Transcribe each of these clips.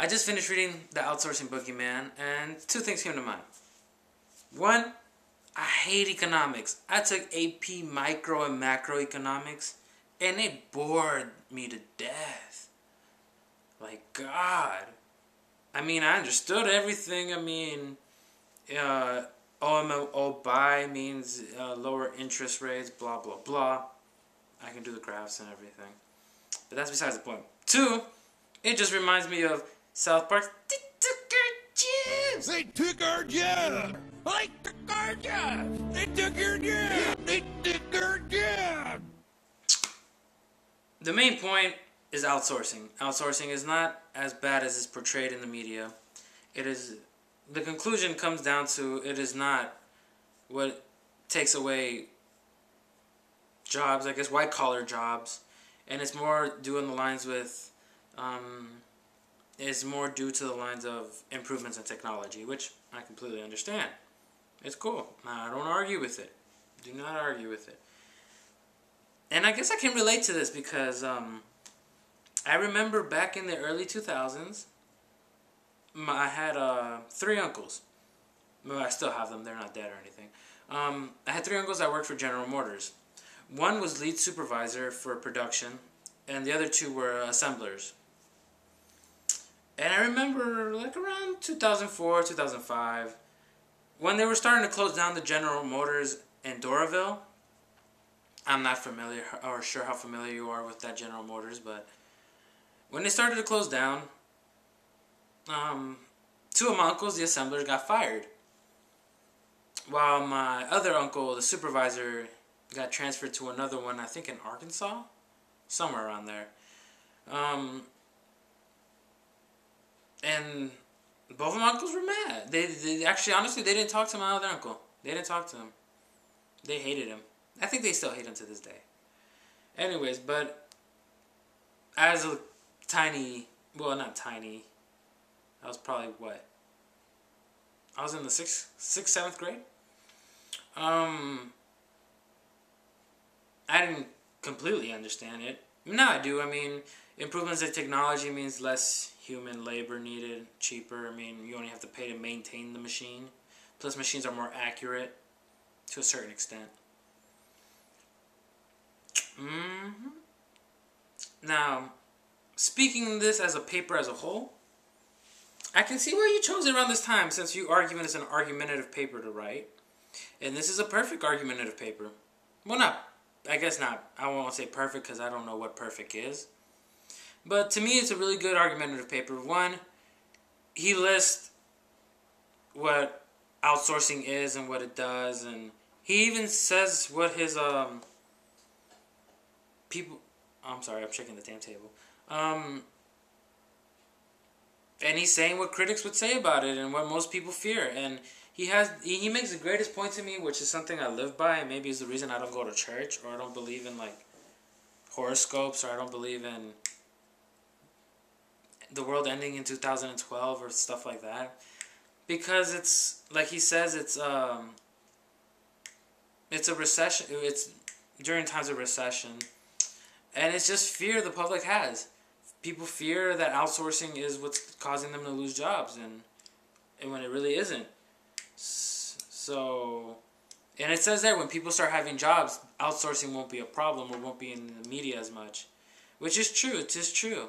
I just finished reading The Outsourcing Bogeyman, and two things came to mind. One, I hate economics. I took AP Micro and Macroeconomics, and it bored me to death. Like, God. I mean, I understood everything. I mean, OMO buy means lower interest rates, blah, blah, blah. I can do the graphs and everything. But that's besides the point. Two, it just reminds me of South Park's They Took Our Jobs! They took our job! They took our job! They took our job! They took our job! The main point is outsourcing. Outsourcing is not as bad as is portrayed in the media. It is. The conclusion comes down to it is not what takes away jobs, I guess, white collar jobs, and it's more due in the lines with, is more due to the lines of improvements in technology, which I completely understand. It's cool. I don't argue with it. Do not argue with it. And I guess I can relate to this because I remember back in the early 2000s, I had three uncles. Well, I still have them. They're not dead or anything. I had three uncles that worked for General Motors. One was lead supervisor for production, and the other two were assemblers. And I remember, like, around 2004, 2005, when they were starting to close down the General Motors in Doraville. I'm not familiar or sure how familiar you are with that General Motors, but when they started to close down, two of my uncles, the assemblers, got fired. While my other uncle, the supervisor, got transferred to another one, I think in Arkansas? Somewhere around there. And both of my uncles were mad. They actually, honestly, they didn't talk to my other uncle. They didn't talk to him. They hated him. I think they still hate him to this day. Anyways, but as a tiny, well, not tiny, I was probably, what? I was in the 6th, 7th grade. I didn't completely understand it. Now I do. I mean, improvements in technology means less human labor needed, cheaper. I mean, you only have to pay to maintain the machine. Plus, machines are more accurate to a certain extent. Now, speaking of this as a paper as a whole, I can see why you chose it around this time, since you argue it's an argumentative paper to write. And this is a perfect argumentative paper. Well, not, I guess not. I won't say perfect because I don't know what perfect is. But to me, it's a really good argumentative paper. One, he lists what outsourcing is and what it does, and he even says what his people. I'm sorry, I'm checking the damn table. And he's saying what critics would say about it and what most people fear. And he makes the greatest point to me, which is something I live by, and maybe is the reason I don't go to church, or I don't believe in, like, horoscopes, or I don't believe in the world ending in 2012 or stuff like that. Because it's, like he says, it's a recession. It's during times of recession. And it's just fear the public has. People fear that outsourcing is what's causing them to lose jobs, and when it really isn't. So, and it says there, when people start having jobs, outsourcing won't be a problem or won't be in the media as much. Which is true. It is true.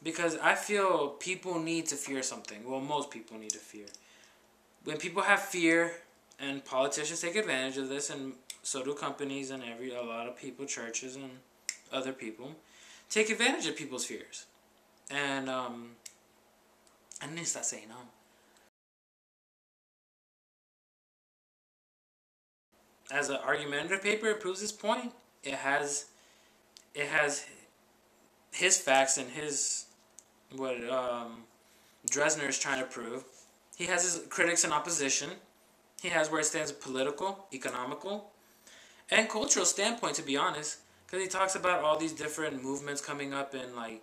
Because I feel people need to fear something. Well, most people need to fear. When people have fear, and politicians take advantage of this, and so do companies and a lot of people, churches and other people, take advantage of people's fears. And I need to start saying As an argumentative paper, it proves his point. It has his facts and his what Dresner is trying to prove. He has his critics and opposition. He has where it stands political, economical, and cultural standpoint, to be honest. Because he talks about all these different movements coming up and, like,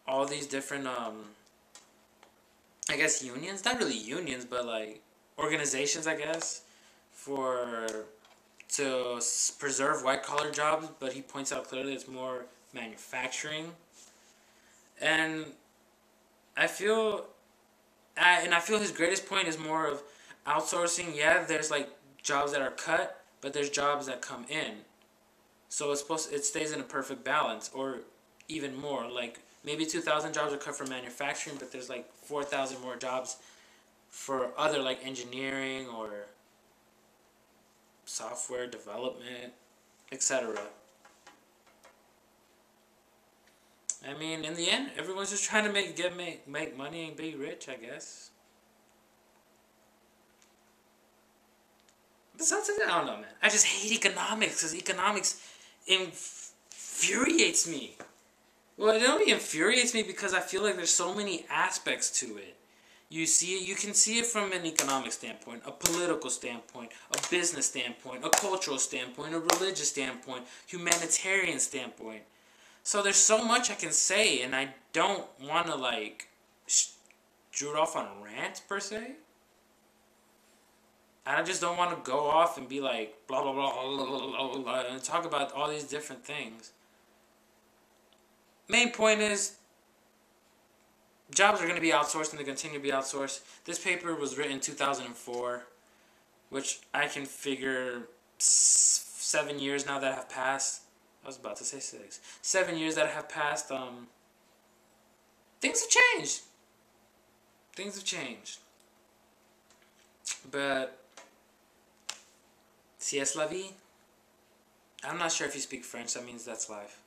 all these different, I guess, unions. Not really unions, but, like, organizations, I guess, to preserve white-collar jobs. But he points out clearly it's more manufacturing. And I feel, and I feel his greatest point is more of outsourcing. Yeah, there's like jobs that are cut, but there's jobs that come in. So it stays in a perfect balance, or even more. Like maybe 2,000 jobs are cut from manufacturing, but there's like 4,000 more jobs for other like engineering or software development, etc. I mean, in the end, everyone's just trying to make money and be rich, I guess. Besides that, I don't know, man. I just hate economics because economics infuriates me. Well, it only infuriates me because I feel like there's so many aspects to it. You can see it from an economic standpoint, a political standpoint, a business standpoint, a cultural standpoint, a religious standpoint, humanitarian standpoint. So there's so much I can say, and I don't want to like shoot off on a rant per se. I just don't want to go off and be like blah blah blah, blah, blah, blah, blah and talk about all these different things. Main point is jobs are going to be outsourced and they continue to be outsourced. This paper was written in 2004, which I can figure 7 years now that have passed. I was about to say 6. 7 years that have passed. Things have changed. Things have changed. But si es la vie. I'm not sure if you speak French. That means that's life.